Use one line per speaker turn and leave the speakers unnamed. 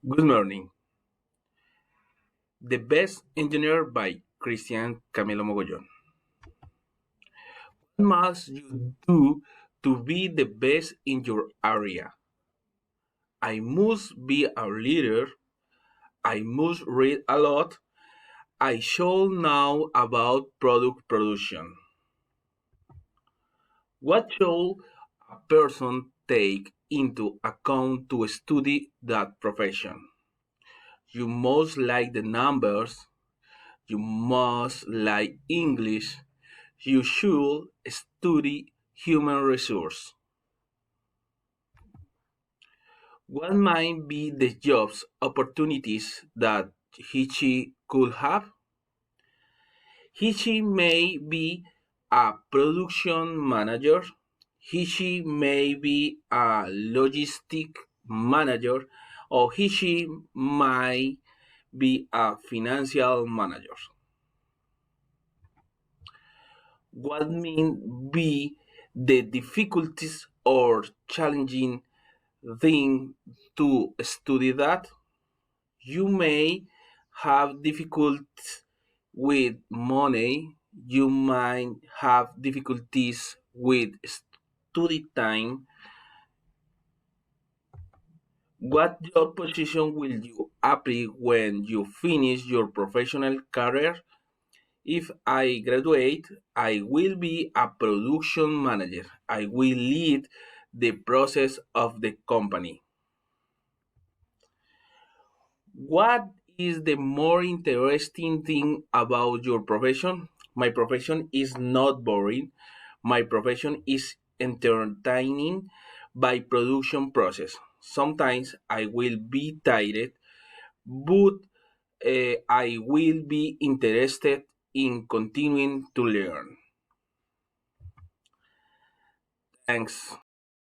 Good morning. The Best Engineer by Christian Camilo Mogollon. What must you do to be the best in your area? I must be a leader. I must read a lot. I should know about product production. What should a person take into account to study that profession? You must like the numbers. You must like English. You should study human resource. What might be the jobs opportunities that he could have? He may be a production manager. He may be a logistic manager, or he might be a financial manager. What mean be the difficulties or challenging thing to study that? You may have difficulties with money. You might have difficulties with study time. What job position will you apply when you finish your professional career? If I graduate, I will be a production manager. I will lead the process of the company. What is the more interesting thing about your profession? My profession is not boring. My profession is entertaining by production process. Sometimes I will be tired, but I will be interested in continuing to learn. Thanks.